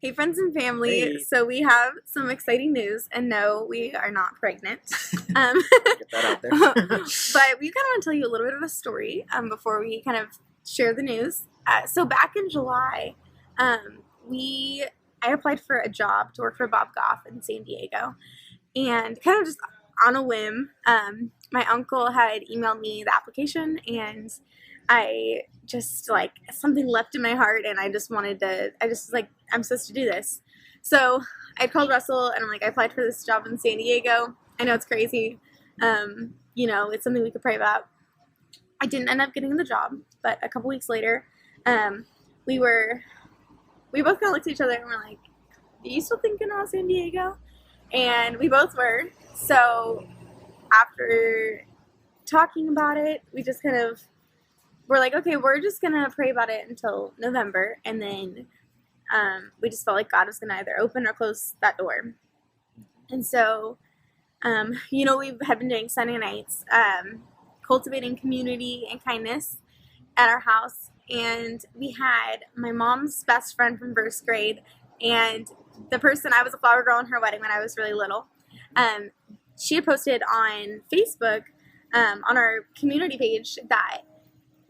Hey, friends and family. Hey. So we have some exciting news, and no, we are not pregnant. Get that out there. But we kind of want to tell you a little bit of a story before we kind of share the news. So back in July, I applied for a job to work for Bob Goff in San Diego, and kind of just on a whim, my uncle had emailed me the application, and I just something leapt in my heart, and I just was like, I'm supposed to do this. So I called Russell, and I'm like, I applied for this job in San Diego. I know it's crazy. It's something we could pray about. I didn't end up getting the job, but a couple weeks later, we both kind of looked at each other and we're like, are you still thinking about San Diego? And we both were. So after talking about it, we just we're like, okay, we're just going to pray about it until November. And then we just felt like God was going to either open or close that door. And so, we had been doing Sunday nights, cultivating community and kindness at our house. And we had my mom's best friend from first grade, and the person, I was a flower girl in her wedding when I was really little. She had posted on Facebook, on our community page, that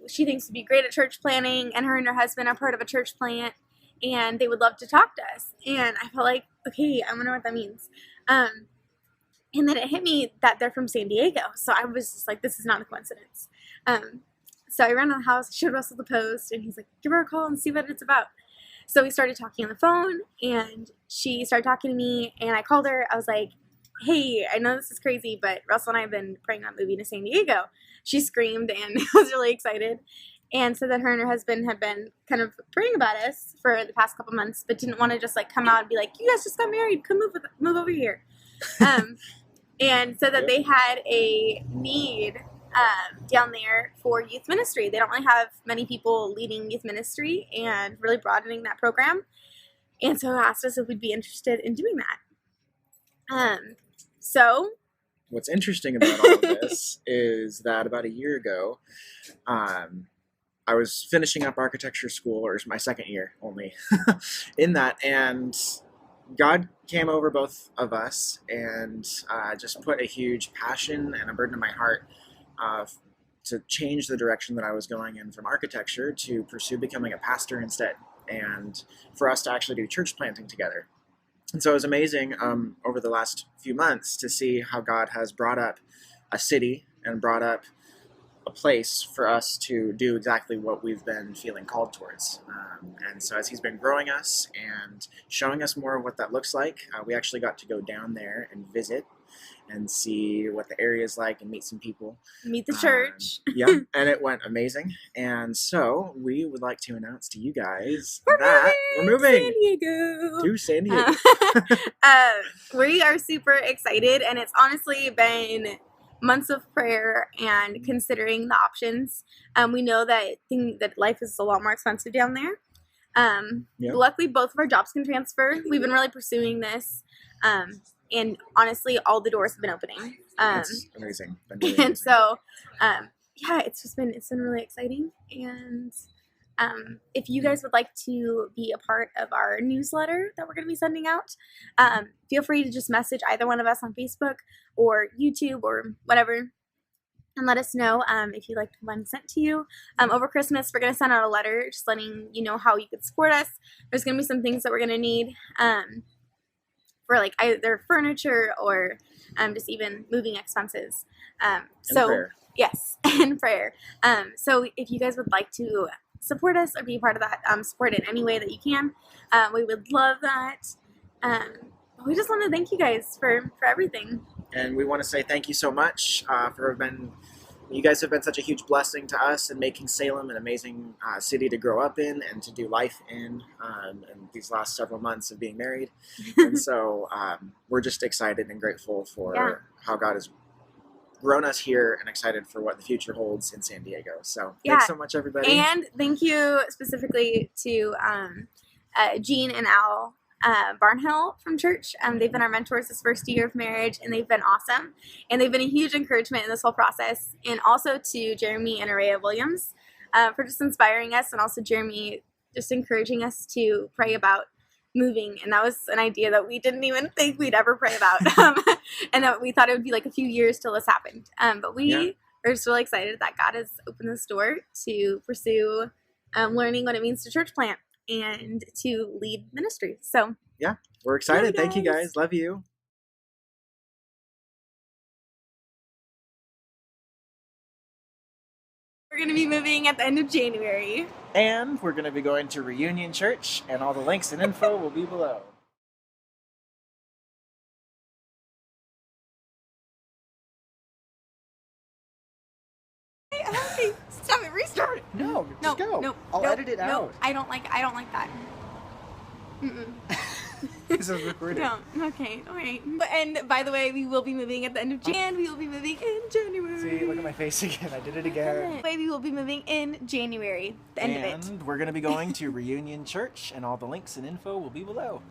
she thinks would be great at church planning, and her husband are part of a church plant, and they would love to talk to us. And I felt like, okay, I wonder what that means. And then it hit me that they're from San Diego. So I was just like, this is not a coincidence. So I ran to the house, showed Russell the post, and he's like, give her a call and see what it's about. So we started talking on the phone, and she started talking to me, and I called her. I was like, hey, I know this is crazy, but Russell and I have been praying on moving to San Diego. She screamed and was really excited, and said that her and her husband had been kind of praying about us for the past couple months, but didn't want to just come out and be like, you guys just got married, come move over here. And said that they had a need down there for youth ministry. They don't really have many people leading youth ministry and really broadening that program. And so asked us if we'd be interested in doing that. So what's interesting about all of this is that about a year ago, I was finishing up architecture school, or it was my second year only in that, and God came over both of us and just put a huge passion and a burden in my heart to change the direction that I was going in from architecture to pursue becoming a pastor instead, and for us to actually do church planting together. And so it was amazing over the last few months to see how God has brought up a city and brought up a place for us to do exactly what we've been feeling called towards. And so as he's been growing us and showing us more of what that looks like, we actually got to go down there and visit and see what the area is like and meet some people. Meet the church. Yeah, and it went amazing. And so we would like to announce to you guys we're moving San Diego. to San Diego. We are super excited, and it's honestly been months of prayer and considering the options. We know that life is a lot more expensive down there. Luckily, both of our jobs can transfer. We've been really pursuing this. And honestly, all the doors have been opening. That's amazing. Really and amazing. So, it's been really exciting. And if you guys would like to be a part of our newsletter that we're going to be sending out, feel free to just message either one of us on Facebook or YouTube or whatever, and let us know if you'd like one sent to you. Over Christmas, we're going to send out a letter just letting you know how you could support us. There's going to be some things that we're going to need for either furniture or just even moving expenses. Prayer. Yes, and prayer. So if you guys would like to support us or be a part of that, support in any way that you can, we would love that. We just want to thank you guys for everything. And we want to say thank you so much you guys have been such a huge blessing to us in making Salem an amazing city to grow up in and to do life in these last several months of being married. And so we're just excited and grateful for how God has grown us here, and excited for what the future holds in San Diego. So thanks so much, everybody. And thank you specifically to Jean and Al Barnhill from church. They've been our mentors this first year of marriage, and they've been awesome. And they've been a huge encouragement in this whole process. And also to Jeremy and Araya Williams for just inspiring us, and also Jeremy just encouraging us to pray about moving, and that was an idea that we didn't even think we'd ever pray about, and that we thought it would be like a few years till this happened. But we are so excited that God has opened this door to pursue learning what it means to church plant and to lead ministry. So yeah, we're excited. Yeah, Thank you guys. Love you. We're going to be moving at the end of January. And we're going to be going to Reunion Church, and all the links and info will be below. Hey, stop it, restart it. No, just go. No, I'll edit it out. No, I don't like that. Mm-mm. This is recorded. No, okay, all right. And by the way, we will be moving at the end of Jan. We will be moving in January. See, look at my face again. I did it again. We will be moving in January, the end of it. And we're going to be going to Reunion Church, and all the links and info will be below.